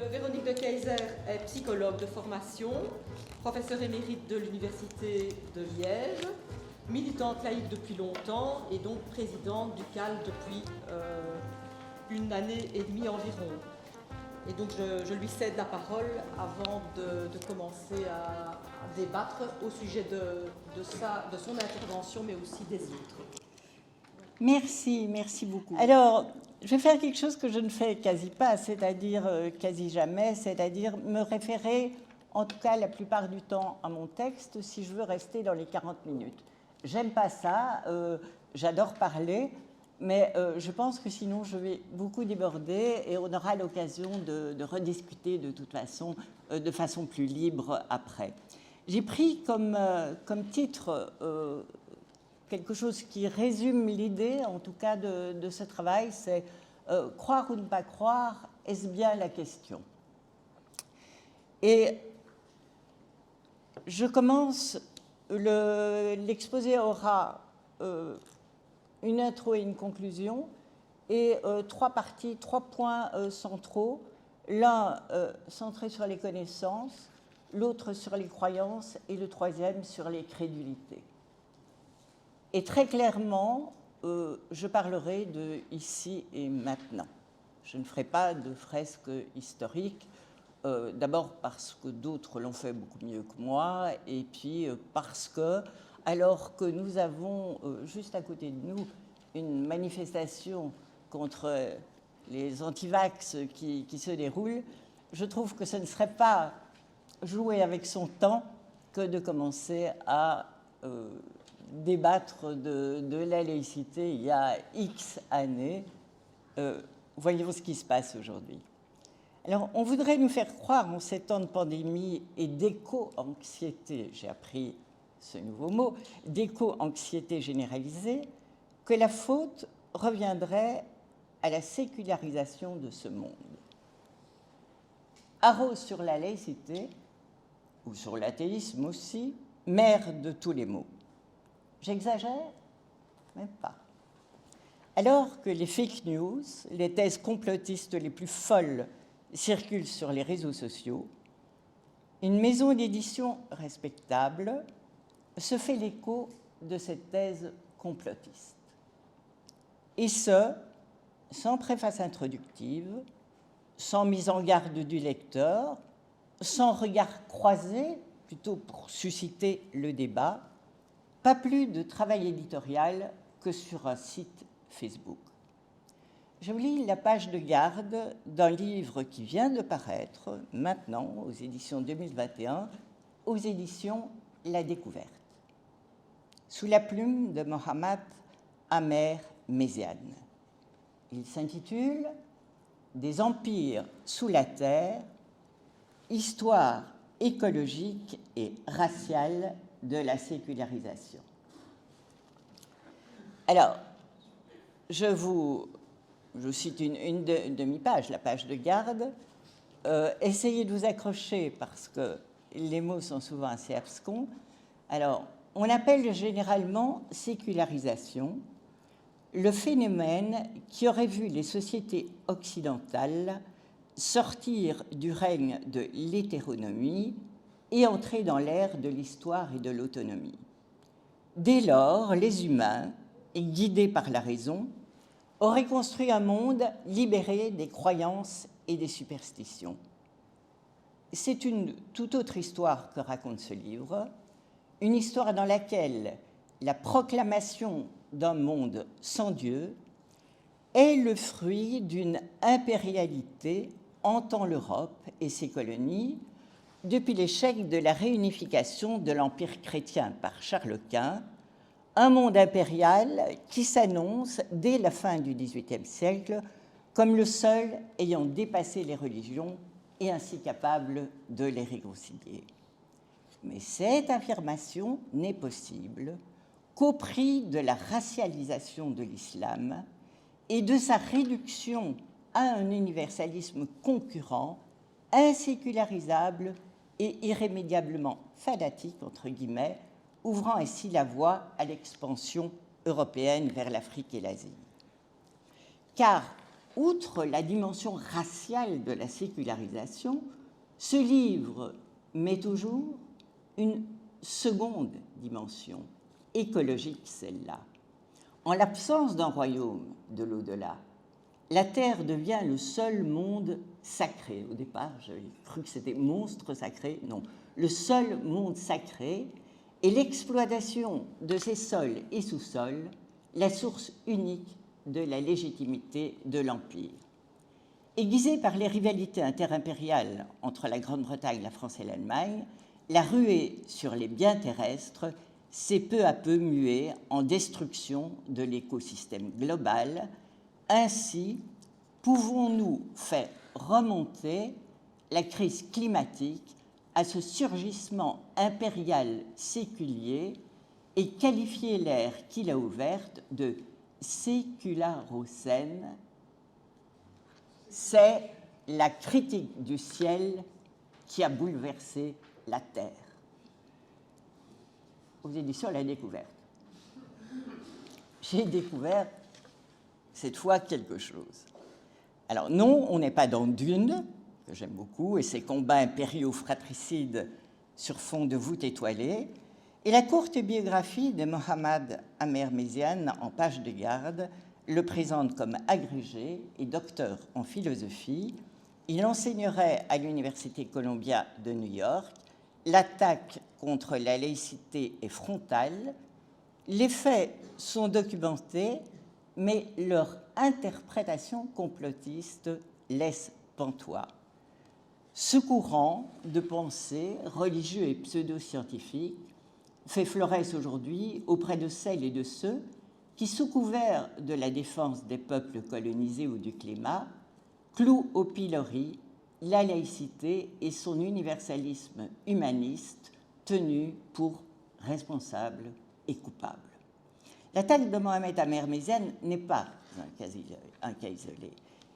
Véronique de Keyser est psychologue de formation, professeure émérite de l'Université de Liège, militante laïque depuis longtemps et donc présidente du CAL depuis une année et demie environ. Et donc je lui cède la parole avant de commencer à débattre au sujet de son intervention, mais aussi des autres. Merci beaucoup. Alors, je vais faire quelque chose que je ne fais quasi pas, c'est-à-dire quasi jamais, c'est-à-dire me référer, en tout cas la plupart du temps, à mon texte, si je veux rester dans les 40 minutes. J'aime pas ça, j'adore parler, mais je pense que sinon je vais beaucoup déborder et on aura l'occasion de rediscuter de toute façon, de façon plus libre après. J'ai pris comme titre quelque chose qui résume l'idée, en tout cas, de ce travail, c'est croire ou ne pas croire, est-ce bien la question? Et je commence, l'exposé aura une intro et une conclusion, et trois parties, 3 points centraux, l'un centré sur les connaissances, l'autre sur les croyances, et le troisième sur les crédulités. Et très clairement, je parlerai de ici et maintenant. Je ne ferai pas de fresque historique, d'abord parce que d'autres l'ont fait beaucoup mieux que moi, et puis parce que, alors que nous avons juste à côté de nous une manifestation contre les antivax qui se déroule, je trouve que ce ne serait pas jouer avec son temps que de commencer à débattre de la laïcité il y a X années. Voyons ce qui se passe aujourd'hui. Alors, on voudrait nous faire croire, en ces temps de pandémie et d'éco-anxiété, j'ai appris ce nouveau mot, d'éco-anxiété généralisée, que la faute reviendrait à la sécularisation de ce monde. Arrose sur la laïcité, ou sur l'athéisme aussi, mère de tous les maux. J'exagère? Même pas. Alors que les fake news, les thèses complotistes les plus folles circulent sur les réseaux sociaux, une maison d'édition respectable se fait l'écho de cette thèse complotiste. Et ce, sans préface introductive, sans mise en garde du lecteur, sans regard croisé, plutôt pour susciter le débat, pas plus de travail éditorial que sur un site Facebook. Je vous lis la page de garde d'un livre qui vient de paraître, maintenant, aux éditions 2021, aux éditions La Découverte, sous la plume de Mohammad Amer Méziane. Il s'intitule « Des empires sous la terre, histoire écologique et raciale de la sécularisation ». Alors, je cite une demi-page, la page de garde. Essayez de vous accrocher parce que les mots sont souvent assez abscons. Alors, on appelle généralement sécularisation le phénomène qui aurait vu les sociétés occidentales sortir du règne de l'hétéronomie et entrer dans l'ère de l'histoire et de l'autonomie. Dès lors, les humains, guidés par la raison, auraient construit un monde libéré des croyances et des superstitions. C'est une toute autre histoire que raconte ce livre, une histoire dans laquelle la proclamation d'un monde sans Dieu est le fruit d'une impérialité hantant l'Europe et ses colonies depuis l'échec de la réunification de l'Empire chrétien par Charles Quint, un monde impérial qui s'annonce dès la fin du XVIIIe siècle comme le seul ayant dépassé les religions et ainsi capable de les réconcilier. Mais cette affirmation n'est possible qu'au prix de la racialisation de l'islam et de sa réduction à un universalisme concurrent, insécularisable et irrémédiablement fanatique, entre guillemets, ouvrant ainsi la voie à l'expansion européenne vers l'Afrique et l'Asie. Car outre la dimension raciale de la sécularisation, ce livre met au jour une seconde dimension, écologique celle-là. En l'absence d'un royaume de l'au-delà, la Terre devient le seul monde sacré. Au départ, j'avais cru que c'était monstre sacré. Non, le seul monde sacré, et l'exploitation de ces sols et sous-sols, la source unique de la légitimité de l'Empire. Aiguisée par les rivalités interimpériales entre la Grande-Bretagne, la France et l'Allemagne, la ruée sur les biens terrestres s'est peu à peu muée en destruction de l'écosystème global. Ainsi, pouvons-nous faire remonter la crise climatique à ce surgissement impérial séculier et qualifier l'ère qu'il a ouverte de sécularocène. C'est la critique du ciel qui a bouleversé la Terre. Aux éditions La Découverte. J'ai découvert cette fois quelque chose. Alors non, on n'est pas dans Dune, que j'aime beaucoup, et ses combats impériaux fratricides sur fond de voûtes étoilées, et la courte biographie de Mohammad Amer Méziane en page de garde le présente comme agrégé et docteur en philosophie. Il enseignerait à l'Université Columbia de New York. L'attaque contre la laïcité est frontale. Les faits sont documentés, mais leur interprétation complotiste laisse pantois. Ce courant de pensée religieux et pseudo-scientifique fait florès aujourd'hui auprès de celles et de ceux qui, sous couvert de la défense des peuples colonisés ou du climat, clouent au pilori la laïcité et son universalisme humaniste tenu pour responsable et coupable. L'attaque de Mohamed Amer Méziane n'est pas un cas isolé.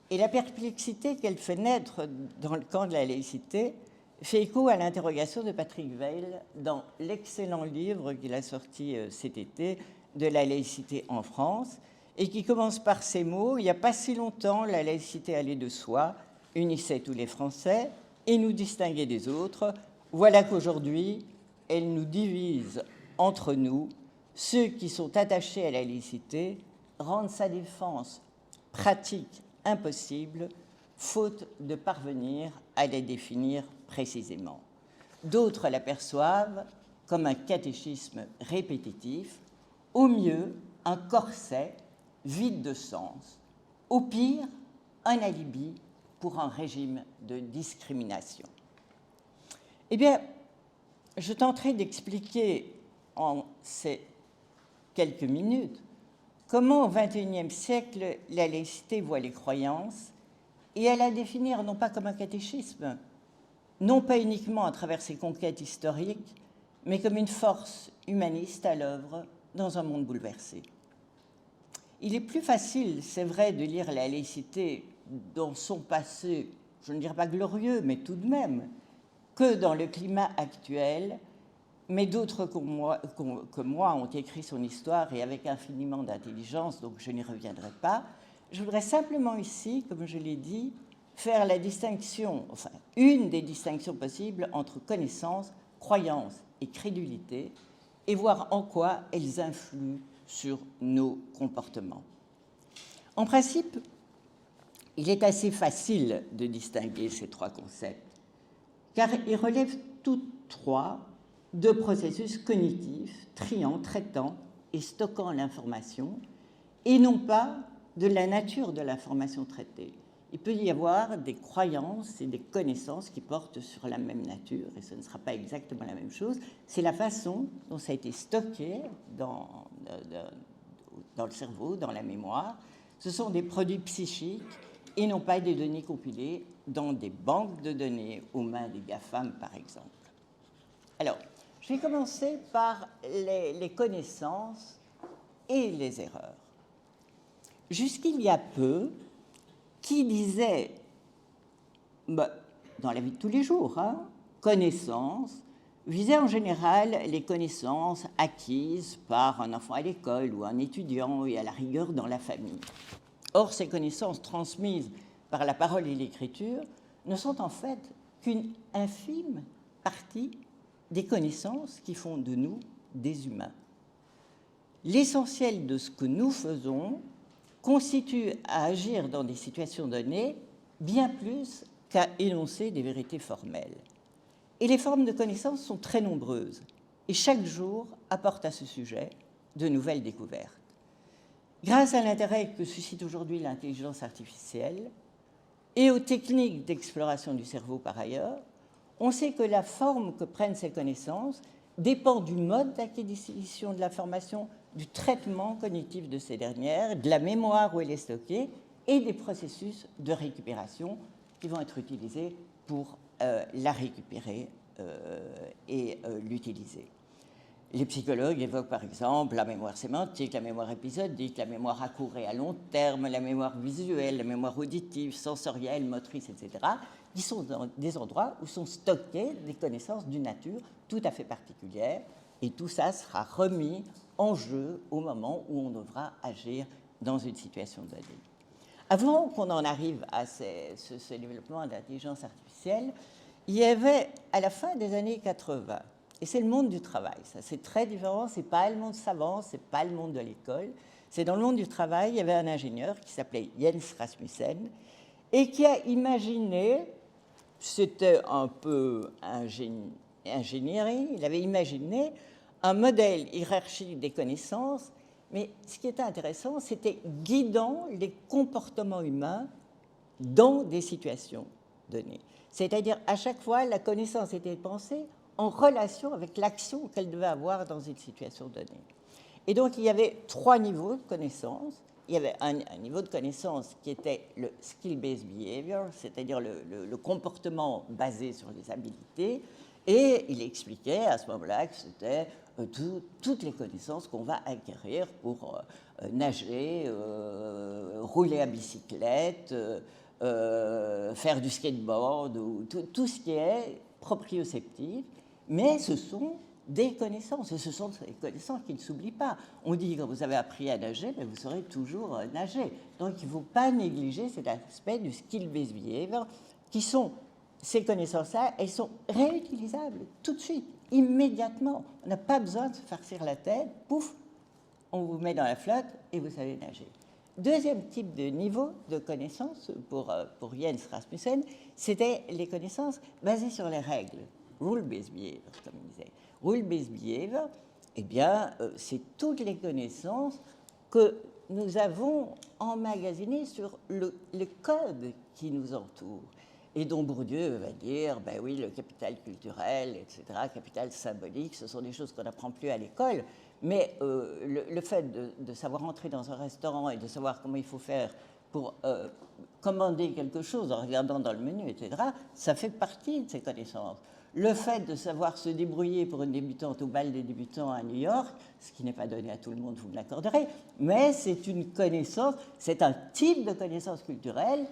Et la perplexité qu'elle fait naître dans le camp de la laïcité fait écho à l'interrogation de Patrick Weil dans l'excellent livre qu'il a sorti cet été, de la laïcité en France, et qui commence par ces mots: il n'y a pas si longtemps, la laïcité allait de soi, unissait tous les Français et nous distinguait des autres. Voilà qu'aujourd'hui, elle nous divise entre nous. Ceux qui sont attachés à la laïcité rendent sa défense pratique impossible, faute de parvenir à la définir précisément. D'autres l'aperçoivent comme un catéchisme répétitif, au mieux un corset vide de sens, au pire un alibi pour un régime de discrimination. Eh bien, je tenterai d'expliquer en ces quelques minutes comment au XXIe siècle la laïcité voit les croyances et à la définir non pas comme un catéchisme, non pas uniquement à travers ses conquêtes historiques, mais comme une force humaniste à l'œuvre dans un monde bouleversé. Il est plus facile, c'est vrai, de lire la laïcité dans son passé, je ne dirais pas glorieux, mais tout de même, que dans le climat actuel, mais d'autres que moi ont écrit son histoire et avec infiniment d'intelligence, donc je n'y reviendrai pas. Je voudrais simplement ici, comme je l'ai dit, faire la distinction, enfin une des distinctions possibles entre connaissance, croyance et crédulité, et voir en quoi elles influent sur nos comportements. En principe, il est assez facile de distinguer ces trois concepts, car ils relèvent tous trois de processus cognitifs, triant, traitant et stockant l'information, et non pas de la nature de l'information traitée. Il peut y avoir des croyances et des connaissances qui portent sur la même nature, et ce ne sera pas exactement la même chose. C'est la façon dont ça a été stocké dans le cerveau, dans la mémoire. Ce sont des produits psychiques et non pas des données compilées dans des banques de données aux mains des GAFAM, par exemple. Alors, je vais commencer par les connaissances et les erreurs. Jusqu'il y a peu, qui disait, dans la vie de tous les jours, connaissances, visait en général les connaissances acquises par un enfant à l'école ou un étudiant et à la rigueur dans la famille. Or, ces connaissances transmises par la parole et l'écriture ne sont en fait qu'une infime partie des connaissances qui font de nous des humains. L'essentiel de ce que nous faisons constitue à agir dans des situations données bien plus qu'à énoncer des vérités formelles. Et les formes de connaissances sont très nombreuses, et chaque jour apporte à ce sujet de nouvelles découvertes. Grâce à l'intérêt que suscite aujourd'hui l'intelligence artificielle et aux techniques d'exploration du cerveau par ailleurs, on sait que la forme que prennent ces connaissances dépend du mode d'acquisition de l'information, du traitement cognitif de ces dernières, de la mémoire où elle est stockée et des processus de récupération qui vont être utilisés pour la récupérer et l'utiliser. Les psychologues évoquent par exemple la mémoire sémantique, la mémoire épisodique, la mémoire à court et à long terme, la mémoire visuelle, la mémoire auditive, sensorielle, motrice, etc., qui sont dans des endroits où sont stockées des connaissances d'une nature tout à fait particulière, et tout ça sera remis en jeu au moment où on devra agir dans une situation donnée. Avant qu'on en arrive à ce développement de l'intelligence artificielle, il y avait, à la fin des années 80, et c'est le monde du travail, ça c'est très différent, c'est pas le monde savant, c'est pas le monde de l'école, c'est dans le monde du travail, il y avait un ingénieur qui s'appelait Jens Rasmussen et qui a imaginé, c'était un peu ingénierie, il avait imaginé un modèle hiérarchique des connaissances, mais ce qui était intéressant, c'était guidant les comportements humains dans des situations données. C'est-à-dire, à chaque fois, la connaissance était pensée en relation avec l'action qu'elle devait avoir dans une situation donnée. Et donc, il y avait 3 niveaux de connaissance. Il y avait un niveau de connaissance qui était le skill-based behavior, c'est-à-dire le comportement basé sur les habiletés, et il expliquait à ce moment-là que c'était toutes les connaissances qu'on va acquérir pour nager, rouler à bicyclette, faire du skateboard, ou tout ce qui est proprioceptif, mais ce sont des connaissances, et ce sont des connaissances qui ne s'oublient pas. On dit que quand vous avez appris à nager, mais vous saurez toujours nager. Donc il ne faut pas négliger cet aspect du skill-based behavior, qui sont ces connaissances-là, elles sont réutilisables tout de suite, immédiatement. On n'a pas besoin de se farcir la tête, pouf, on vous met dans la flotte et vous savez nager. Deuxième type de niveau de connaissances pour Jens Rasmussen, c'était les connaissances basées sur les règles, rule-based behavior, comme il disait. Rule-based behavior, eh bien, c'est toutes les connaissances que nous avons emmagasinées sur le code qui nous entoure, et dont Bourdieu va dire, ben oui, le capital culturel, etc., capital symbolique, ce sont des choses qu'on n'apprend plus à l'école, mais le fait de savoir entrer dans un restaurant et de savoir comment il faut faire pour commander quelque chose en regardant dans le menu, etc., ça fait partie de ces connaissances. Le fait de savoir se débrouiller pour une débutante au bal des débutants à New York, ce qui n'est pas donné à tout le monde, vous me l'accorderez, mais c'est une connaissance, c'est un type de connaissance culturelle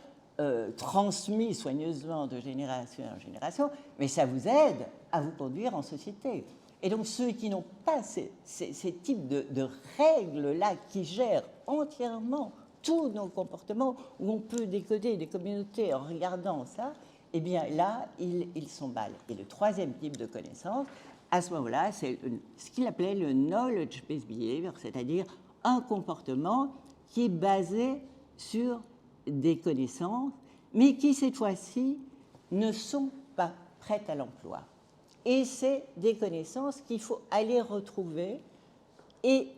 transmis soigneusement de génération en génération, mais ça vous aide à vous conduire en société. Et donc ceux qui n'ont pas ces types de règles-là qui gèrent entièrement tous nos comportements, où on peut décoder des communautés en regardant ça, eh bien là, ils sont mal. Et le troisième type de connaissance, à ce moment-là, c'est ce qu'il appelait le knowledge-based behavior, c'est-à-dire un comportement qui est basé sur des connaissances, mais qui, cette fois-ci, ne sont pas prêtes à l'emploi. Et c'est des connaissances qu'il faut aller retrouver et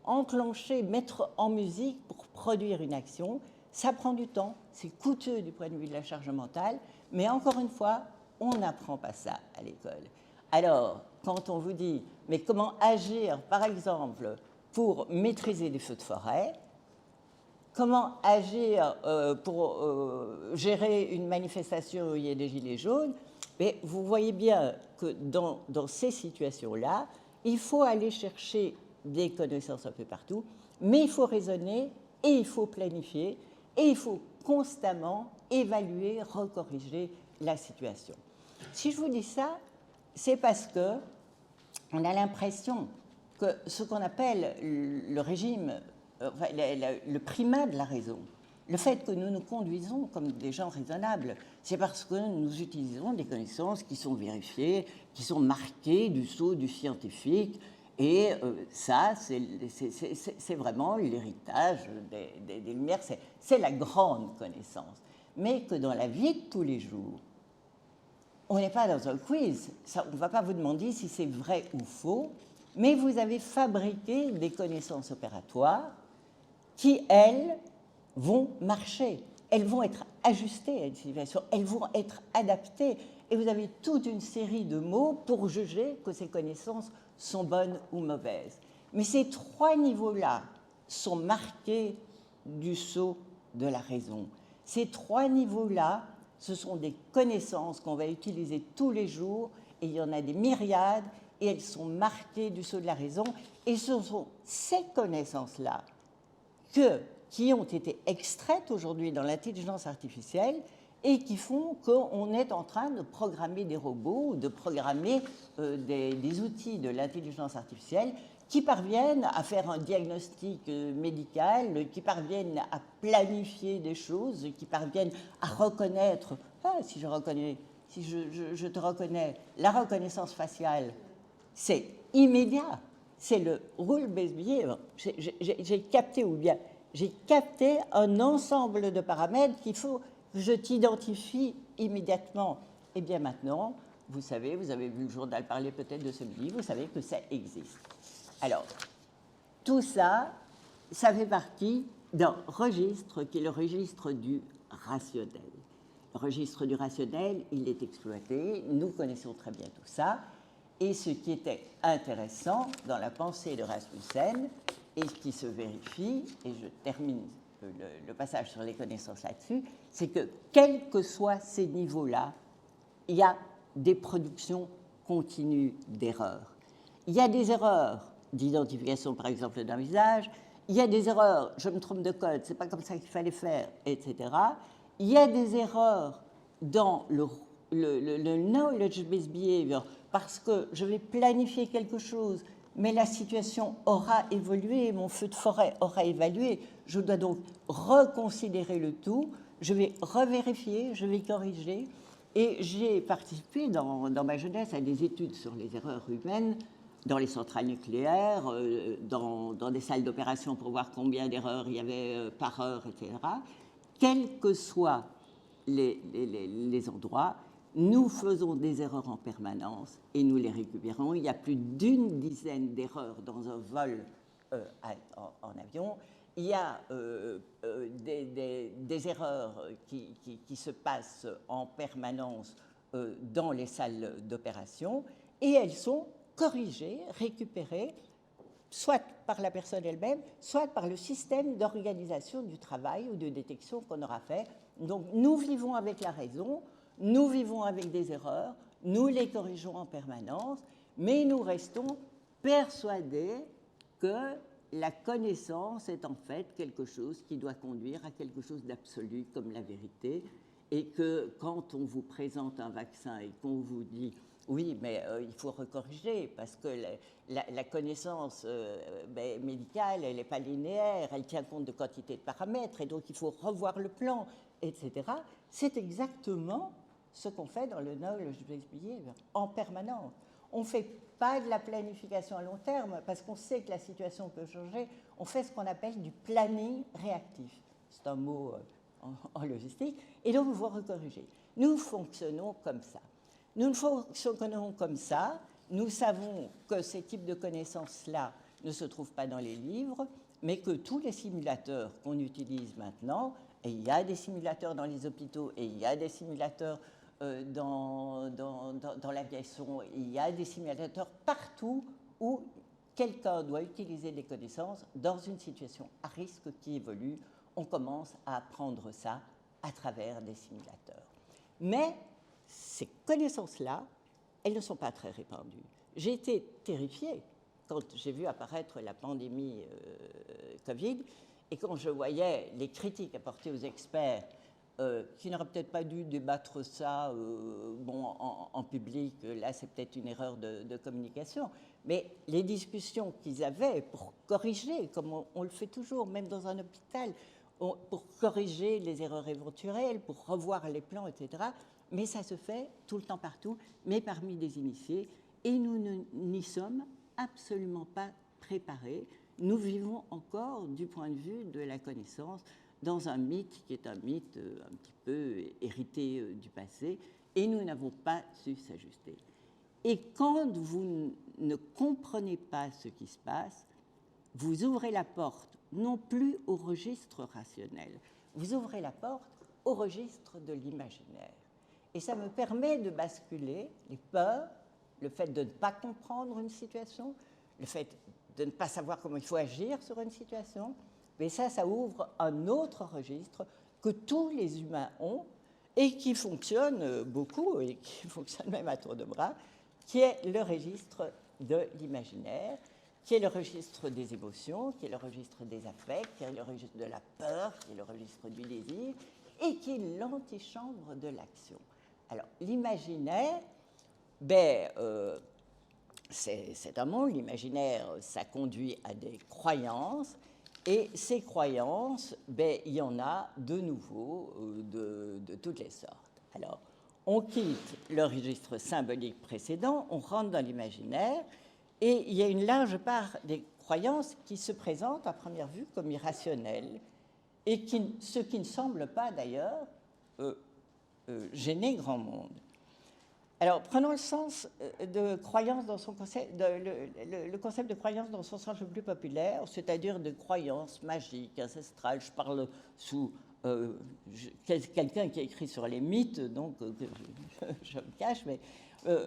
enclencher, mettre en musique pour produire une action. Ça prend du temps, c'est coûteux du point de vue de la charge mentale, mais encore une fois, on n'apprend pas ça à l'école. Alors, quand on vous dit, mais comment agir, par exemple, pour maîtriser les feux de forêt, comment agir pour gérer une manifestation où il y a des gilets jaunes, mais vous voyez bien que dans ces situations-là, il faut aller chercher des connaissances un peu partout, mais il faut raisonner et il faut planifier et il faut constamment évaluer, recorriger la situation. Si je vous dis ça, c'est parce qu'on a l'impression que ce qu'on appelle le régime enfin, le primat de la raison, le fait que nous nous conduisons comme des gens raisonnables, c'est parce que nous utilisons des connaissances qui sont vérifiées, qui sont marquées du sceau du scientifique. Et ça, c'est vraiment l'héritage des Lumières, c'est la grande connaissance. Mais que dans la vie de tous les jours, on n'est pas dans un quiz, ça, on ne va pas vous demander si c'est vrai ou faux, mais vous avez fabriqué des connaissances opératoires qui, elles, vont marcher. Elles vont être ajustées à une situation, elles vont être adaptées. Et vous avez toute une série de mots pour juger que ces connaissances sont bonnes ou mauvaises. Mais ces trois niveaux-là sont marqués du sceau de la raison. Ces trois niveaux-là, ce sont des connaissances qu'on va utiliser tous les jours, et il y en a des myriades, et elles sont marquées du sceau de la raison. Et ce sont ces connaissances-là qui ont été extraites aujourd'hui dans l'intelligence artificielle et qui font qu'on est en train de programmer des robots ou de programmer des outils de l'intelligence artificielle qui parviennent à faire un diagnostic médical, qui parviennent à planifier des choses, qui parviennent à reconnaître, si je te reconnais, la reconnaissance faciale, c'est immédiat, c'est le rule-based behavior. J'ai capté, ou bien j'ai capté un ensemble de paramètres qu'il faut que je t'identifie immédiatement. Et bien maintenant, vous savez, vous avez vu le journal parler peut-être de celui, vous savez que ça existe. Alors, tout ça, ça fait partie d'un registre qui est le registre du rationnel. Le registre du rationnel, il est exploité, nous connaissons très bien tout ça, et ce qui était intéressant dans la pensée de Rasmussen, et ce qui se vérifie, et je termine le passage sur les connaissances là-dessus, c'est que quels que soient ces niveaux-là, il y a des productions continues d'erreurs. Il y a des erreurs d'identification, par exemple, d'un visage, il y a des erreurs, je me trompe de code, c'est pas comme ça qu'il fallait faire, etc. Il y a des erreurs dans le knowledge-based behavior, parce que je vais planifier quelque chose, mais la situation aura évolué, mon feu de forêt aura évalué, je dois donc reconsidérer le tout, je vais revérifier, je vais corriger, et j'ai participé dans ma jeunesse à des études sur les erreurs humaines, dans les centrales nucléaires, dans des salles d'opération pour voir combien d'erreurs il y avait par heure, etc. Quels que soient les endroits, nous faisons des erreurs en permanence et nous les récupérons. Il y a plus d'une dizaine d'erreurs dans un vol en avion. Il y a des erreurs qui se passent en permanence dans les salles d'opération et elles sont corrigées, récupérées, soit par la personne elle-même, soit par le système d'organisation du travail ou de détection qu'on aura fait. Donc nous vivons avec la raison, nous vivons avec des erreurs, nous les corrigeons en permanence, mais nous restons persuadés que la connaissance est en fait quelque chose qui doit conduire à quelque chose d'absolu comme la vérité, et que quand on vous présente un vaccin et qu'on vous dit oui, mais il faut recorriger parce que la connaissance médicale, elle n'est pas linéaire, elle tient compte de quantité de paramètres et donc il faut revoir le plan, etc. C'est exactement ce qu'on fait dans le knowledge-based behavior en permanence. On ne fait pas de la planification à long terme parce qu'on sait que la situation peut changer. On fait ce qu'on appelle du planning réactif. C'est un mot en logistique. Et donc, il faut recorriger. Nous fonctionnons comme ça. Nous fonctionnons comme ça. Nous savons que ces types de connaissances-là ne se trouvent pas dans les livres, mais que tous les simulateurs qu'on utilise maintenant, et il y a des simulateurs dans les hôpitaux et il y a des simulateurs dans l'aviation, il y a des simulateurs partout où quelqu'un doit utiliser des connaissances dans une situation à risque qui évolue. On commence à apprendre ça à travers des simulateurs. Mais ces connaissances-là, elles ne sont pas très répandues. J'ai été terrifiée quand j'ai vu apparaître la pandémie Covid et quand je voyais les critiques apportées aux experts qui n'aurait peut-être pas dû débattre ça en public. Là, c'est peut-être une erreur de communication. Mais les discussions qu'ils avaient pour corriger, comme on le fait toujours, même dans un hôpital, pour corriger les erreurs éventuelles, pour revoir les plans, etc. Mais ça se fait tout le temps partout, mais parmi des initiés. Et nous n'y sommes absolument pas préparés. Nous vivons encore, du point de vue de la connaissance, dans un mythe qui est un mythe un petit peu hérité du passé, et nous n'avons pas su s'ajuster. Et quand vous ne comprenez pas ce qui se passe, vous ouvrez la porte non plus au registre rationnel, vous ouvrez la porte au registre de l'imaginaire. Et ça me permet de basculer les peurs, le fait de ne pas comprendre une situation, le fait de ne pas savoir comment il faut agir sur une situation. Mais ça ouvre un autre registre que tous les humains ont et qui fonctionne beaucoup et qui fonctionne même à tour de bras, qui est le registre de l'imaginaire, qui est le registre des émotions, qui est le registre des affects, qui est le registre de la peur, qui est le registre du désir, et qui est l'antichambre de l'action. Alors, l'imaginaire, c'est un monde. L'imaginaire, ça conduit à des croyances, et ces croyances, il y en a de nouveau de toutes les sortes. Alors, on quitte le registre symbolique précédent, on rentre dans l'imaginaire, et il y a une large part des croyances qui se présentent à première vue comme irrationnelles, et ce qui ne semble pas d'ailleurs gêner grand monde. Alors, prenons le sens de croyance dans son concept, le concept de croyance dans son sens le plus populaire, c'est-à-dire de croyance magique, ancestrale. Je parle sous quelqu'un qui a écrit sur les mythes, donc je me cache, mais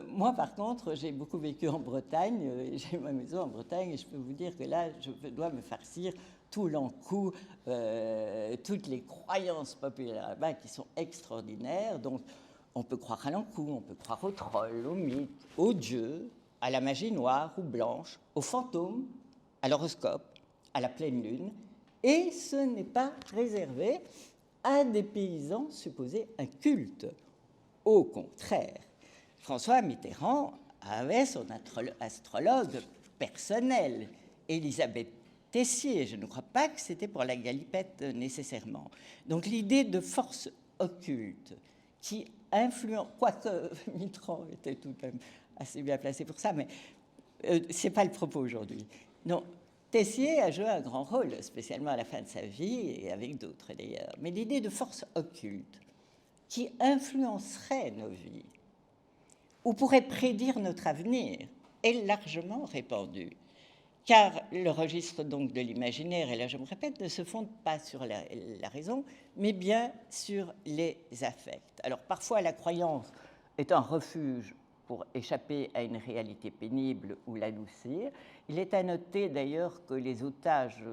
moi, par contre, j'ai beaucoup vécu en Bretagne, j'ai ma maison en Bretagne, et je peux vous dire que là, je dois me farcir tout l'encou, toutes les croyances populaires là-bas qui sont extraordinaires. Donc, on peut croire à l'encou, on peut croire aux trolls, aux mythes, aux dieux, à la magie noire ou blanche, aux fantômes, à l'horoscope, à la pleine lune. Et ce n'est pas réservé à des paysans supposés incultes. Au contraire, François Mitterrand avait son astrologue personnel, Élisabeth Tessier. Je ne crois pas que c'était pour la galipette nécessairement. Donc l'idée de force occulte qui influence, quoique Mitterrand était tout de même assez bien placé pour ça, mais ce n'est pas le propos aujourd'hui. Non, Tessier a joué un grand rôle, spécialement à la fin de sa vie, et avec d'autres d'ailleurs. Mais l'idée de force occulte qui influencerait nos vies, ou pourrait prédire notre avenir, est largement répandue. Car le registre donc de l'imaginaire, et là je me répète, ne se fonde pas sur la raison, mais bien sur les affects. Alors parfois la croyance est un refuge pour échapper à une réalité pénible ou l'adoucir. Il est à noter d'ailleurs que les otages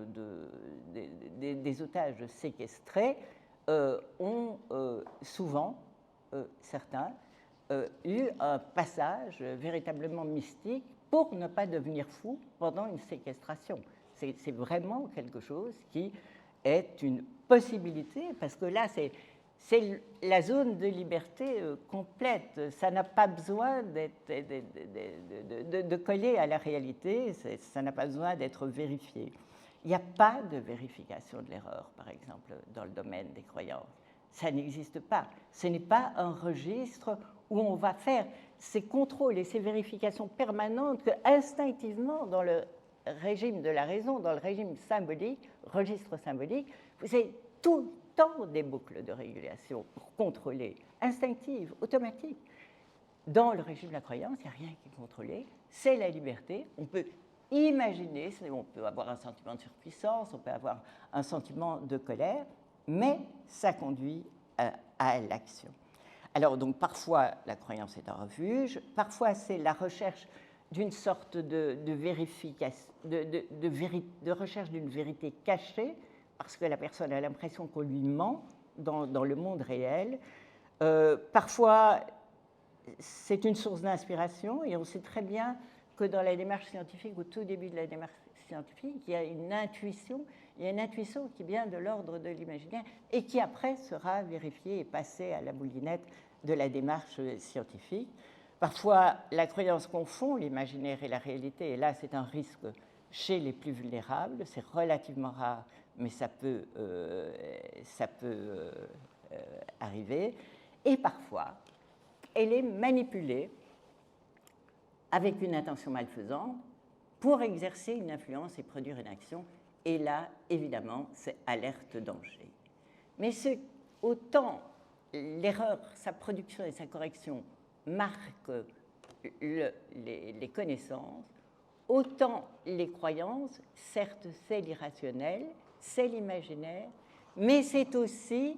des otages séquestrés ont souvent, certains, eu un passage véritablement mystique pour ne pas devenir fou pendant une séquestration. C'est vraiment quelque chose qui est une possibilité, parce que là, c'est la zone de liberté complète. Ça n'a pas besoin de coller à la réalité, ça n'a pas besoin d'être vérifié. Il n'y a pas de vérification de l'erreur, par exemple, dans le domaine des croyances. Ça n'existe pas. Ce n'est pas un registre où on va faire ces contrôles et ces vérifications permanentes que, instinctivement, dans le régime de la raison, dans le régime symbolique, registre symbolique, vous avez tout le temps des boucles de régulation pour contrôler, instinctives, automatiques. Dans le régime de la croyance, il n'y a rien qui est contrôlé, c'est la liberté. On peut imaginer, on peut avoir un sentiment de surpuissance, on peut avoir un sentiment de colère, mais ça conduit à l'action. Alors, donc, parfois, la croyance est un refuge, parfois, c'est la recherche d'une sorte de vérification, de recherche d'une vérité cachée, parce que la personne a l'impression qu'on lui ment dans le monde réel. Parfois, c'est une source d'inspiration, et on sait très bien que dans la démarche scientifique, au tout début de la démarche scientifique, il y a une intuition Il y a une intuition qui vient de l'ordre de l'imaginaire et qui après sera vérifiée et passée à la moulinette de la démarche scientifique. Parfois, la croyance confond l'imaginaire et la réalité, et là, c'est un risque chez les plus vulnérables. C'est relativement rare, mais ça peut arriver. Et parfois, elle est manipulée avec une intention malfaisante pour exercer une influence et produire une action. Et là, évidemment, c'est alerte danger. Mais autant l'erreur, sa production et sa correction marquent les connaissances, autant les croyances, certes, c'est l'irrationnel, c'est l'imaginaire, mais c'est aussi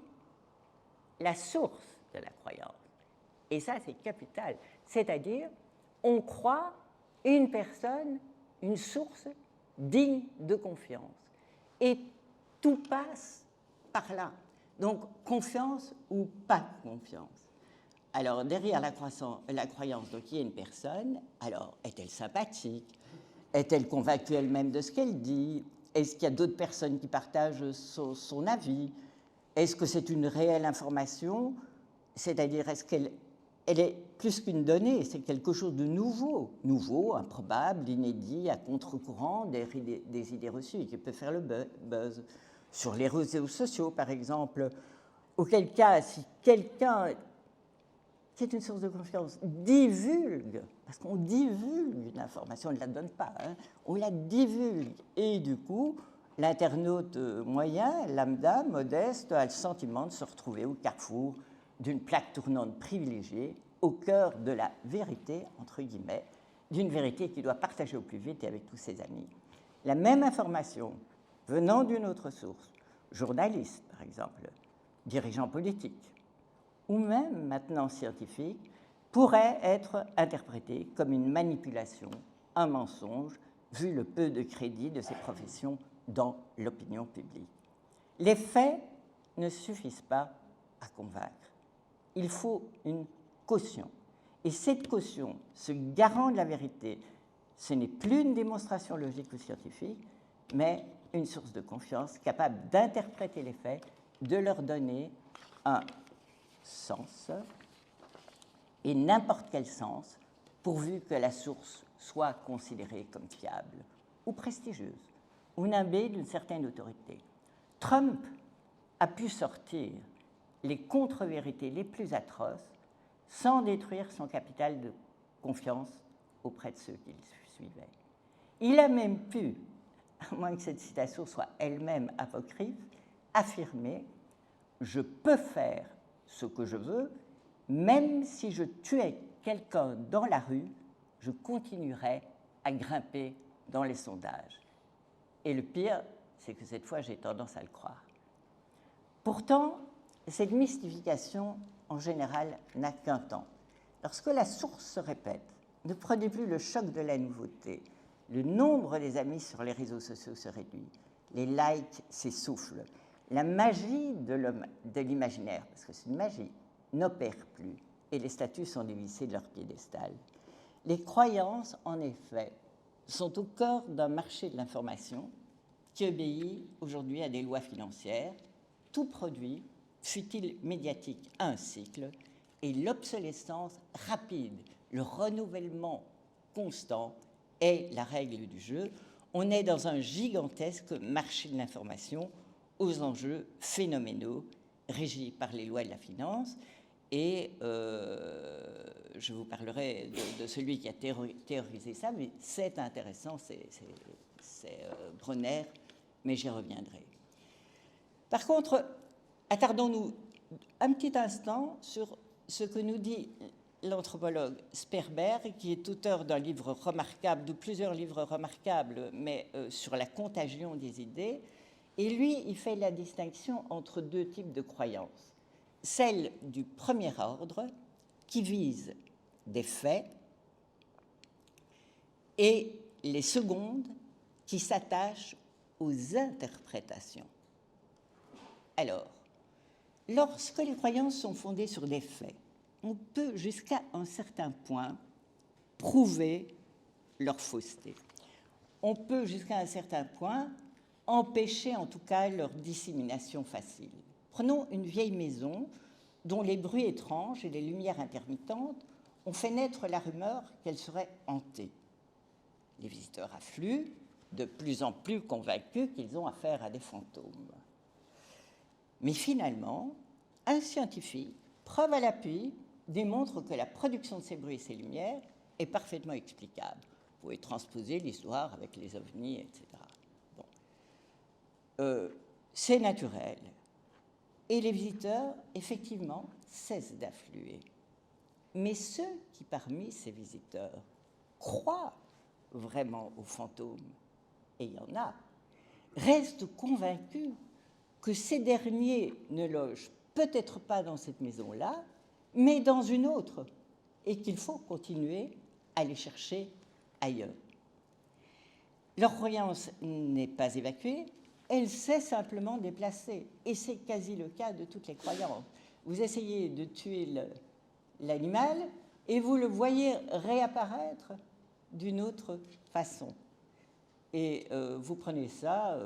la source de la croyance. Et ça, c'est capital. C'est-à-dire, on croit une personne, une source digne de confiance. Et tout passe par là. Donc, confiance ou pas confiance. Alors, derrière la croyance, donc, il y a une personne. Alors, est-elle sympathique? Est-elle convaincue elle-même de ce qu'elle dit? Est-ce qu'il y a d'autres personnes qui partagent son avis? Est-ce que c'est une réelle information? C'est-à-dire, est-ce qu'elle est plus qu'une donnée? C'est quelque chose de nouveau, improbable, inédit, à contre-courant des idées reçues et qui peut faire le buzz. Sur les réseaux sociaux, par exemple, auquel cas, si quelqu'un qui est une source de confiance divulgue, parce qu'on divulgue une information, on ne la donne pas, hein, on la divulgue, et du coup, l'internaute moyen, lambda, modeste, a le sentiment de se retrouver au carrefour d'une plaque tournante privilégiée, au cœur de la vérité, entre guillemets, d'une vérité qu'il doit partager au plus vite et avec tous ses amis. La même information, venant d'une autre source, journaliste par exemple, dirigeant politique, ou même maintenant scientifique, pourrait être interprétée comme une manipulation, un mensonge, vu le peu de crédit de ces professions dans l'opinion publique. Les faits ne suffisent pas à convaincre. Il faut une caution. Et cette caution, ce garant de la vérité, ce n'est plus une démonstration logique ou scientifique, mais une source de confiance capable d'interpréter les faits, de leur donner un sens, et n'importe quel sens, pourvu que la source soit considérée comme fiable ou prestigieuse, ou nimbée d'une certaine autorité. Trump a pu sortir les contre-vérités les plus atroces sans détruire son capital de confiance auprès de ceux qui le suivaient. Il a même pu, à moins que cette citation soit elle-même apocryphe, affirmer « Je peux faire ce que je veux, même si je tuais quelqu'un dans la rue, je continuerai à grimper dans les sondages. » Et le pire, c'est que cette fois, j'ai tendance à le croire. Pourtant, cette mystification, en général, n'a qu'un temps. Lorsque la source se répète, ne produit plus le choc de la nouveauté, le nombre des amis sur les réseaux sociaux se réduit, les likes s'essoufflent, la magie de l'imaginaire, parce que c'est une magie, n'opère plus, et les statues sont dévissées de leur piédestal. Les croyances, en effet, sont au cœur d'un marché de l'information qui obéit aujourd'hui à des lois financières. Tout produit, fût-il médiatique, a un cycle, et l'obsolescence rapide, le renouvellement constant est la règle du jeu. On est dans un gigantesque marché de l'information aux enjeux phénoménaux régis par les lois de la finance. Et je vous parlerai de celui qui a théorisé ça, mais c'est intéressant, c'est Bronner, mais j'y reviendrai. Par contre, attardons-nous un petit instant sur ce que nous dit l'anthropologue Sperber, qui est auteur d'un livre remarquable, de plusieurs livres remarquables, mais sur la contagion des idées. Et lui, il fait la distinction entre deux types de croyances. Celle du premier ordre, qui vise des faits, et les secondes, qui s'attachent aux interprétations. Alors, lorsque les croyances sont fondées sur des faits, on peut jusqu'à un certain point prouver leur fausseté. On peut jusqu'à un certain point empêcher en tout cas leur dissémination facile. Prenons une vieille maison dont les bruits étranges et les lumières intermittentes ont fait naître la rumeur qu'elle serait hantée. Les visiteurs affluent, de plus en plus convaincus qu'ils ont affaire à des fantômes. Mais finalement, un scientifique, preuve à l'appui, démontre que la production de ces bruits et ces lumières est parfaitement explicable. Vous pouvez transposer l'histoire avec les ovnis, etc. Bon. C'est naturel. Et les visiteurs, effectivement, cessent d'affluer. Mais ceux qui, parmi ces visiteurs, croient vraiment aux fantômes, et il y en a, restent convaincus que ces derniers ne logent peut-être pas dans cette maison-là, mais dans une autre, et qu'il faut continuer à les chercher ailleurs. Leur croyance n'est pas évacuée, elle s'est simplement déplacée, et c'est quasi le cas de toutes les croyances. Vous essayez de tuer l'animal, et vous le voyez réapparaître d'une autre façon. Et vous prenez ça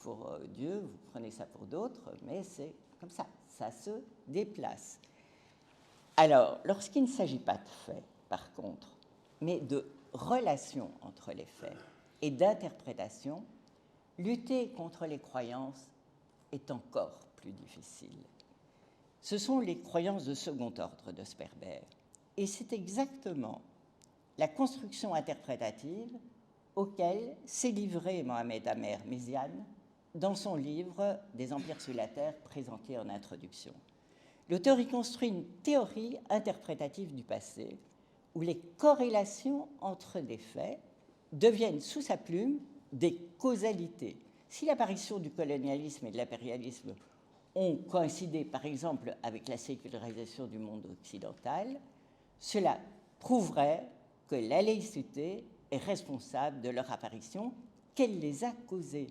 pour Dieu, vous prenez ça pour d'autres, mais c'est comme ça se déplace. Alors, lorsqu'il ne s'agit pas de faits, par contre, mais de relations entre les faits et d'interprétation, lutter contre les croyances est encore plus difficile. Ce sont les croyances de second ordre de Sperber, et c'est exactement la construction interprétative auquel s'est livré Mohamed Amer Méziane dans son livre « Des empires sous la terre » présenté en introduction. L'auteur y construit une théorie interprétative du passé où les corrélations entre des faits deviennent sous sa plume des causalités. Si l'apparition du colonialisme et de l'impérialisme ont coïncidé par exemple avec la sécularisation du monde occidental, cela prouverait que la laïcité est responsable de leur apparition, qu'elle les a causés.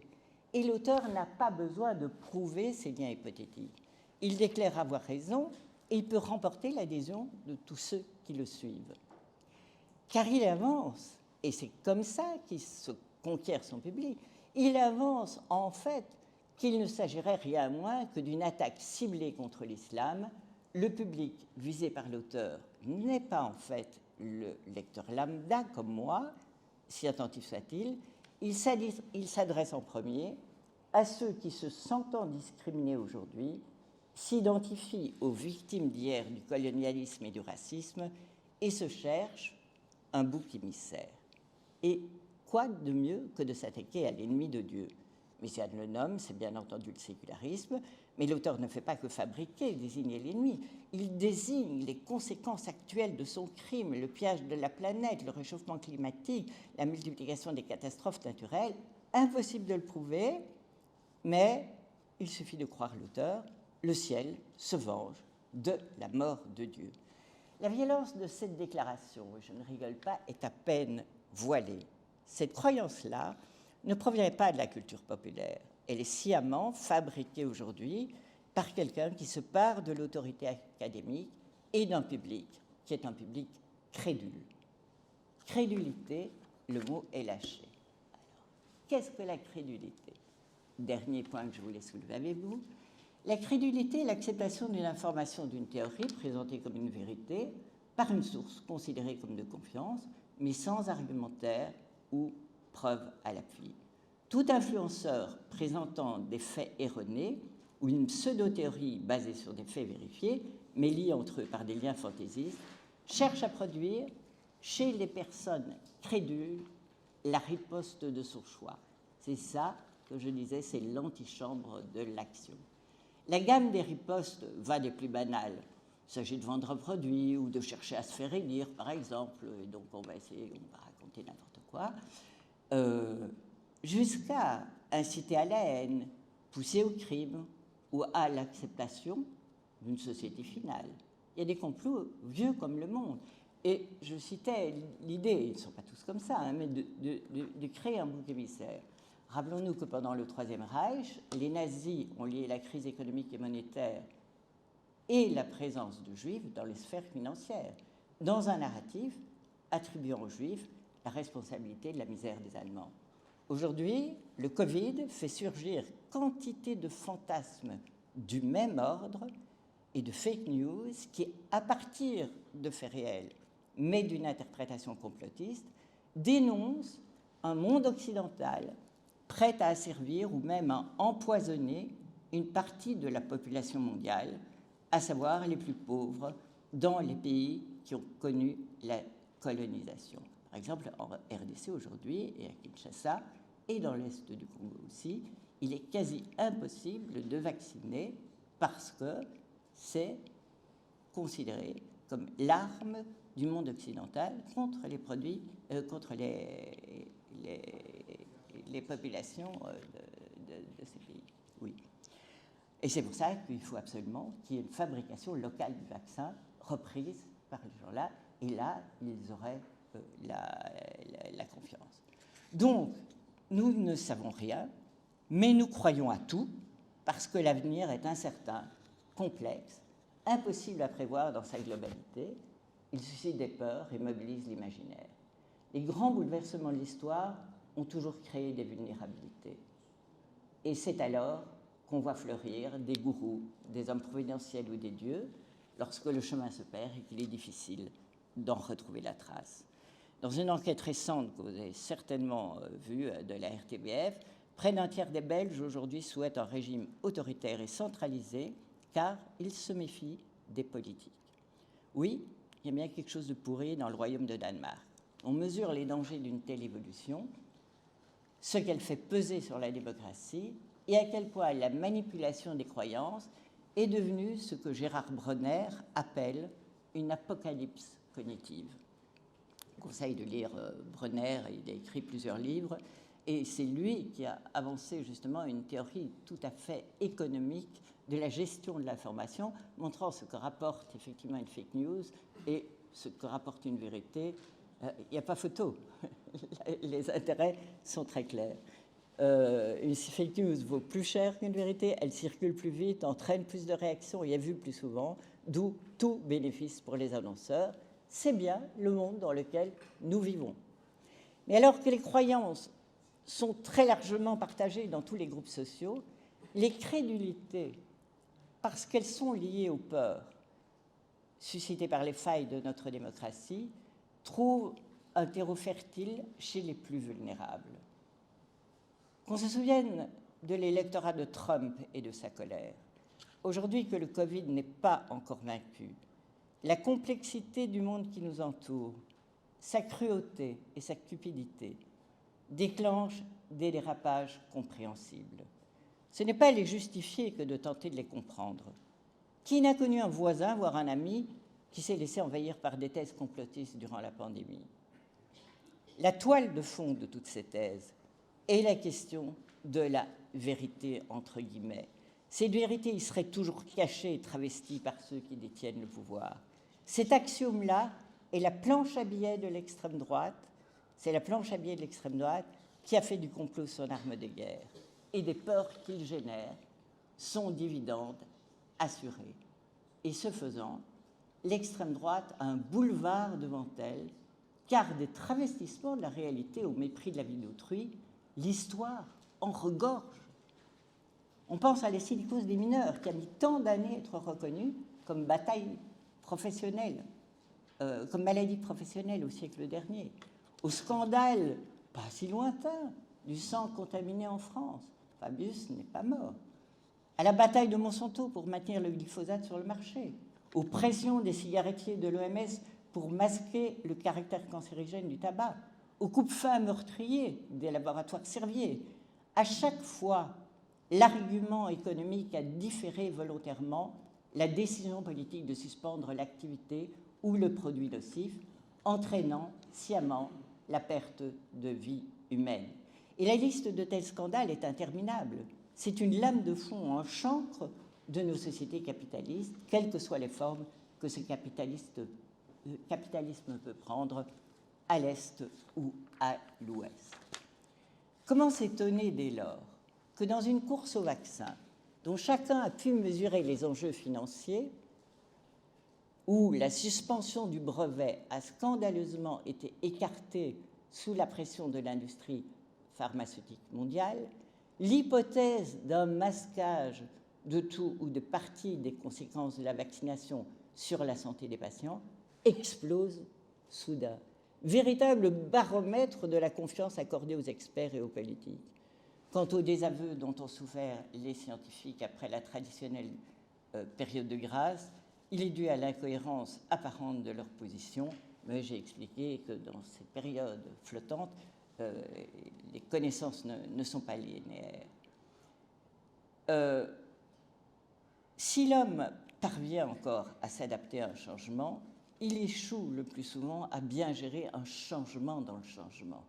Et l'auteur n'a pas besoin de prouver ces liens hypothétiques. Il déclare avoir raison et il peut remporter l'adhésion de tous ceux qui le suivent. Car il avance, et c'est comme ça qu'il se conquiert son public, il avance en fait qu'il ne s'agirait rien moins que d'une attaque ciblée contre l'islam. Le public visé par l'auteur n'est pas en fait le lecteur lambda comme moi, si attentif soit-il, il s'adresse en premier à ceux qui, se sentant discriminés aujourd'hui, s'identifient aux victimes d'hier du colonialisme et du racisme et se cherchent un bouc émissaire. Et quoi de mieux que de s'attaquer à l'ennemi de Dieu? Méziane le nomme, c'est bien entendu le sécularisme, mais l'auteur ne fait pas que fabriquer, désigner l'ennemi. Il désigne les conséquences actuelles de son crime, le pillage de la planète, le réchauffement climatique, la multiplication des catastrophes naturelles. Impossible de le prouver, mais il suffit de croire l'auteur. Le ciel se venge de la mort de Dieu. La violence de cette déclaration, je ne rigole pas, est à peine voilée. Cette croyance-là ne provient pas de la culture populaire. Elle est sciemment fabriquée aujourd'hui par quelqu'un qui se pare de l'autorité académique et d'un public qui est un public crédule. Crédulité, le mot est lâché. Alors, qu'est-ce que la crédulité? Dernier point que je voulais soulever avec vous. La crédulité est l'acceptation d'une information, d'une théorie présentée comme une vérité par une source considérée comme de confiance, mais sans argumentaire ou preuve à l'appui. Tout influenceur présentant des faits erronés ou une pseudo-théorie basée sur des faits vérifiés, mais liés entre eux par des liens fantaisistes, cherche à produire chez les personnes crédules la riposte de son choix. C'est ça que je disais, c'est l'antichambre de l'action. La gamme des ripostes va des plus banales. Il s'agit de vendre un produit ou de chercher à se faire élire, par exemple, et donc on va raconter n'importe quoi, jusqu'à inciter à la haine, pousser au crime ou à l'acceptation d'une société finale. Il y a des complots vieux comme le monde. Et je citais l'idée, ils ne sont pas tous comme ça, hein, mais de créer un bouc émissaire. Rappelons-nous que pendant le Troisième Reich, les nazis ont lié la crise économique et monétaire et la présence de juifs dans les sphères financières, dans un narratif attribuant aux juifs la responsabilité de la misère des Allemands. Aujourd'hui, le Covid fait surgir quantité de fantasmes du même ordre et de fake news qui, à partir de faits réels, mais d'une interprétation complotiste, dénoncent un monde occidental prêt à asservir ou même à empoisonner une partie de la population mondiale, à savoir les plus pauvres dans les pays qui ont connu la colonisation. Par exemple, en RDC aujourd'hui, et à Kinshasa, et dans l'Est du Congo aussi, il est quasi impossible de vacciner parce que c'est considéré comme l'arme du monde occidental contre les produits, contre les populations de ces pays. Oui. Et c'est pour ça qu'il faut absolument qu'il y ait une fabrication locale du vaccin reprise par les gens-là, et là, ils auraient la confiance. Donc, nous ne savons rien, mais nous croyons à tout, parce que l'avenir est incertain, complexe, impossible à prévoir dans sa globalité. Il suscite des peurs et mobilise l'imaginaire. Les grands bouleversements de l'histoire ont toujours créé des vulnérabilités. Et c'est alors qu'on voit fleurir des gourous, des hommes providentiels ou des dieux, lorsque le chemin se perd et qu'il est difficile d'en retrouver la trace. Dans une enquête récente que vous avez certainement vue de la RTBF, près d'un tiers des Belges aujourd'hui souhaitent un régime autoritaire et centralisé, car ils se méfient des politiques. Oui, il y a bien quelque chose de pourri dans le royaume de Danemark. On mesure les dangers d'une telle évolution, ce qu'elle fait peser sur la démocratie et à quel point la manipulation des croyances est devenue ce que Gérard Bronner appelle une apocalypse cognitive. Je vous conseille de lire Bronner, il a écrit plusieurs livres, et c'est lui qui a avancé justement une théorie tout à fait économique de la gestion de l'information, montrant ce que rapporte effectivement une fake news et ce que rapporte une vérité. Il n'y a pas photo. Les intérêts sont très clairs. Une fake news vaut plus cher qu'une vérité, elle circule plus vite, entraîne plus de réactions et est vue plus souvent, d'où tout bénéfice pour les annonceurs. C'est bien le monde dans lequel nous vivons. Mais alors que les croyances sont très largement partagées dans tous les groupes sociaux, les crédulités, parce qu'elles sont liées aux peurs suscitées par les failles de notre démocratie, trouvent un terreau fertile chez les plus vulnérables. Qu'on se souvienne de l'électorat de Trump et de sa colère. Aujourd'hui que le Covid n'est pas encore vaincu, la complexité du monde qui nous entoure, sa cruauté et sa cupidité déclenchent des dérapages compréhensibles. Ce n'est pas les justifier que de tenter de les comprendre. Qui n'a connu un voisin, voire un ami, qui s'est laissé envahir par des thèses complotistes durant la pandémie? La toile de fond de toutes ces thèses est la question de la vérité, entre guillemets. Cette vérité y serait toujours cachée et travestie par ceux qui détiennent le pouvoir. Cet axiome-là est la planche à billets de l'extrême droite. C'est la planche à billets de l'extrême droite qui a fait du complot son arme de guerre. Et des peurs qu'il génère sont dividendes assurés. Et ce faisant, l'extrême droite a un boulevard devant elle, car des travestissements de la réalité au mépris de la vie d'autrui, l'histoire en regorge. On pense à la silicose des mineurs, qui a mis tant d'années à être reconnue comme bataille professionnelle, comme maladie professionnelle au siècle dernier, au scandale, pas si lointain, du sang contaminé en France. Fabius n'est pas mort. À la bataille de Monsanto pour maintenir le glyphosate sur le marché, aux pressions des cigarettiers de l'OMS pour masquer le caractère cancérigène du tabac, aux coupes-fins meurtriers des laboratoires Servier. À chaque fois, l'argument économique a différé volontairement la décision politique de suspendre l'activité ou le produit nocif, entraînant sciemment la perte de vie humaine. Et la liste de tels scandales est interminable. C'est une lame de fond en chancre de nos sociétés capitalistes, quelles que soient les formes que ce capitalisme peut prendre à l'Est ou à l'Ouest. Comment s'étonner dès lors que dans une course au vaccin, dont chacun a pu mesurer les enjeux financiers, où la suspension du brevet a scandaleusement été écartée sous la pression de l'industrie pharmaceutique mondiale, l'hypothèse d'un masquage de tout ou de partie des conséquences de la vaccination sur la santé des patients explose soudain. Véritable baromètre de la confiance accordée aux experts et aux politiques. Quant aux désaveux dont ont souffert les scientifiques après la traditionnelle période de grâce, il est dû à l'incohérence apparente de leur position, mais j'ai expliqué que dans ces périodes flottantes, les connaissances ne sont pas linéaires. Si l'homme parvient encore à s'adapter à un changement, il échoue le plus souvent à bien gérer un changement dans le changement.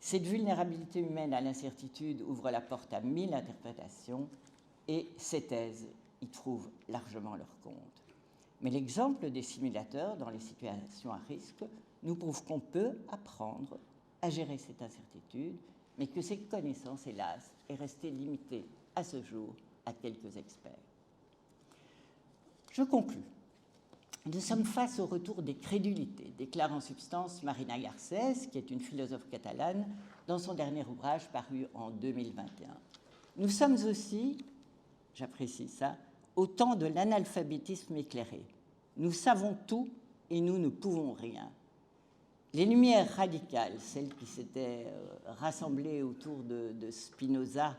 Cette vulnérabilité humaine à l'incertitude ouvre la porte à 1000 interprétations et ces thèses y trouvent largement leur compte. Mais l'exemple des simulateurs dans les situations à risque nous prouve qu'on peut apprendre à gérer cette incertitude, mais que ces connaissances, hélas, est restée limitée à ce jour à quelques experts. Je conclus. Nous sommes face au retour des crédulités, déclare en substance Marina Garcés, qui est une philosophe catalane, dans son dernier ouvrage paru en 2021. Nous sommes aussi, j'apprécie ça, au temps de l'analphabétisme éclairé. Nous savons tout et nous ne pouvons rien. Les lumières radicales, celles qui s'étaient rassemblées autour de Spinoza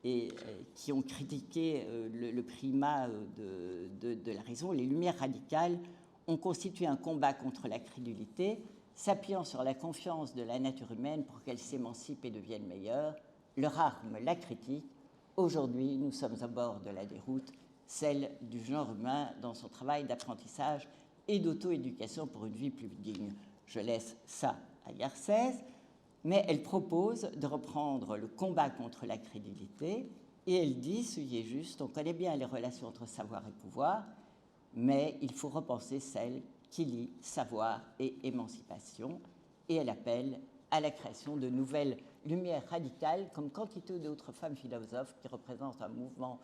et qui ont critiqué le primat de la raison, les lumières radicales ont constitué un combat contre la crédulité, s'appuyant sur la confiance de la nature humaine pour qu'elle s'émancipe et devienne meilleure. Leur arme, la critique. Aujourd'hui, nous sommes à bord de la déroute, celle du genre humain dans son travail d'apprentissage et d'auto-éducation pour une vie plus digne. Je laisse ça à Garcés, mais elle propose de reprendre le combat contre la crédulité et elle dit, ce qui est juste, on connaît bien les relations entre savoir et pouvoir, mais il faut repenser celle qui lie savoir et émancipation et elle appelle à la création de nouvelles lumières radicales comme quantité d'autres femmes philosophes qui représentent un mouvement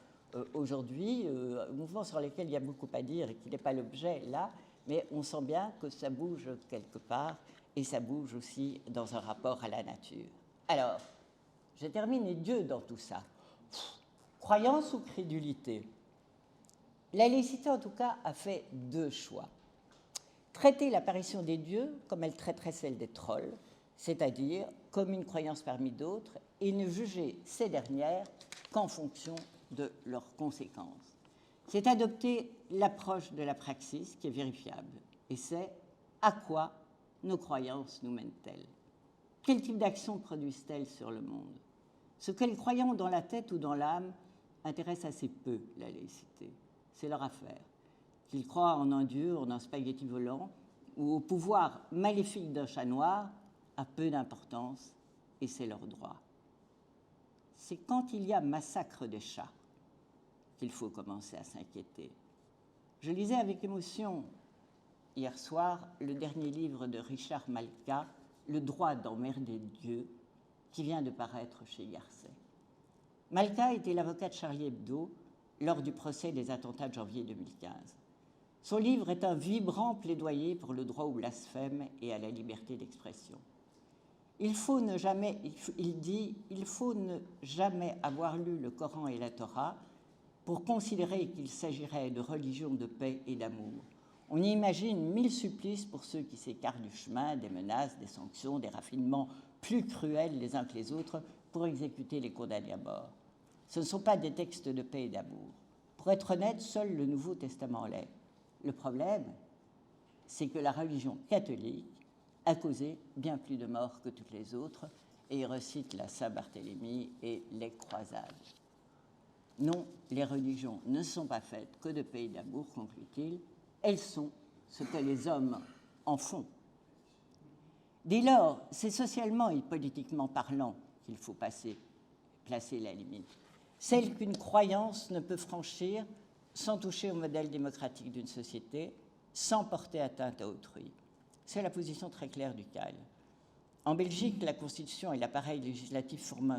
aujourd'hui, un mouvement sur lequel il y a beaucoup à dire et qui n'est pas l'objet là, mais on sent bien que ça bouge quelque part et ça bouge aussi dans un rapport à la nature. Alors, je termine, et Dieu dans tout ça. Croyance ou crédulité? La laïcité, en tout cas, a fait deux choix. Traiter l'apparition des dieux comme elle traiterait celle des trolls, c'est-à-dire comme une croyance parmi d'autres, et ne juger ces dernières qu'en fonction de leurs conséquences. C'est adopter l'approche de la praxis qui est vérifiable, et c'est à quoi nos croyances nous mènent-elles? Quel type d'action produisent-elles sur le monde? Ce que les croyants ont dans la tête ou dans l'âme intéresse assez peu la laïcité. C'est leur affaire. Qu'ils croient en un dieu, en un spaghetti volant, ou au pouvoir maléfique d'un chat noir, a peu d'importance, et c'est leur droit. C'est quand il y a massacre des chats qu'il faut commencer à s'inquiéter. Je lisais avec émotion hier soir le dernier livre de Richard Malka, Le droit d'emmerder Dieu, qui vient de paraître chez Garcés. Malka était l'avocat de Charlie Hebdo lors du procès des attentats de janvier 2015. Son livre est un vibrant plaidoyer pour le droit au blasphème et à la liberté d'expression. Il dit « Il faut ne jamais avoir lu le Coran et la Torah pour considérer qu'il s'agirait de religion de paix et d'amour. On y imagine 1000 supplices pour ceux qui s'écartent du chemin, des menaces, des sanctions, des raffinements plus cruels les uns que les autres pour exécuter les condamnés à mort. Ce ne sont pas des textes de paix et d'amour. Pour être honnête, seul le Nouveau Testament l'est. Le problème, c'est que la religion catholique a causé bien plus de morts que toutes les autres, et il recite la Saint-Barthélemy et les croisades. Non, les religions ne sont pas faites que de paix et d'amour, conclut-il, elles sont ce que les hommes en font. Dès lors, c'est socialement et politiquement parlant qu'il faut placer la limite, celle qu'une croyance ne peut franchir sans toucher au modèle démocratique d'une société, sans porter atteinte à autrui. C'est la position très claire du CAL. En Belgique, la Constitution et l'appareil législatif forment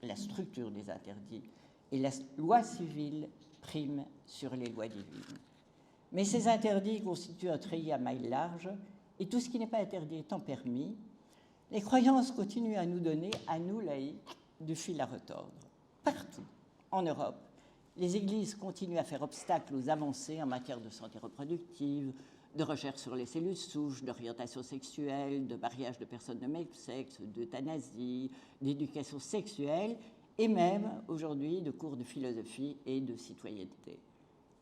la structure des interdits, et la loi civile prime sur les lois divines. Mais ces interdits constituent un treillis à mailles larges, et tout ce qui n'est pas interdit étant permis, Les croyances continuent à nous donner, à nous laïcs, du fil à retordre. Partout, en Europe, les églises continuent à faire obstacle aux avancées en matière de santé reproductive, de recherche sur les cellules souches, d'orientation sexuelle, de mariage de personnes de même sexe, d'euthanasie, d'éducation sexuelle et même, aujourd'hui, de cours de philosophie et de citoyenneté.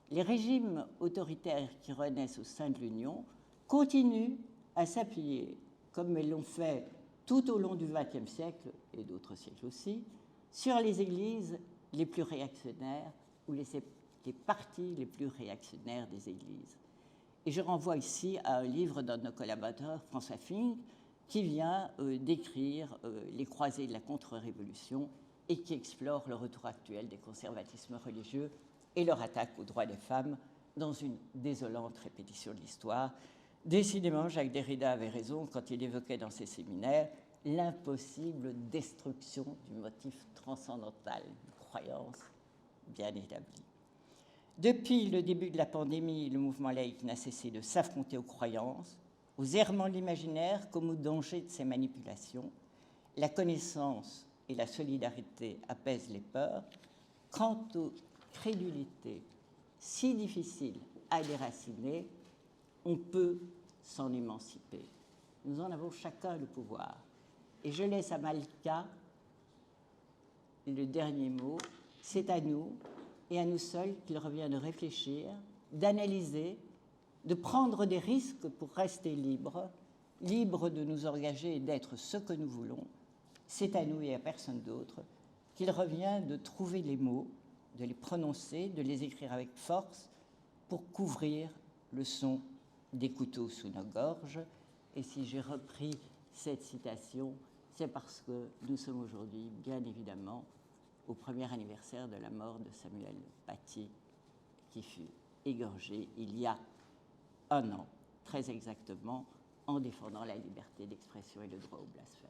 Les régimes autoritaires qui renaissent au sein de l'Union continuent à s'appuyer, comme ils l'ont fait tout au long du XXe siècle, et d'autres siècles aussi, sur les églises les plus réactionnaires ou les partis les plus réactionnaires des églises. Et je renvoie ici à un livre d'un de nos collaborateurs, François Fink, qui vient décrire les croisées de la contre-révolution et qui explore le retour actuel des conservatismes religieux et leur attaque aux droits des femmes dans une désolante répétition de l'histoire. Décidément, Jacques Derrida avait raison quand il évoquait dans ses séminaires l'impossible destruction du motif transcendantal, une croyance bien établie. Depuis le début de la pandémie, le mouvement laïque n'a cessé de s'affronter aux croyances, aux errements de l'imaginaire comme aux dangers de ces manipulations. La connaissance et la solidarité apaisent les peurs. Quant aux crédulités si difficiles à déraciner, on peut s'en émanciper. Nous en avons chacun le pouvoir. Et je laisse à Malka le dernier mot. C'est à nous et à nous seuls qu'il revient de réfléchir, d'analyser, de prendre des risques pour rester libres, libres de nous engager et d'être ce que nous voulons. C'est à nous et à personne d'autre qu'il revient de trouver les mots, de les prononcer, de les écrire avec force pour couvrir le son des couteaux sous nos gorges. Et si j'ai repris cette citation, c'est parce que nous sommes aujourd'hui, bien évidemment, au premier anniversaire de la mort de Samuel Paty, qui fut égorgé il y a 1 an, très exactement, en défendant la liberté d'expression et le droit au blasphème.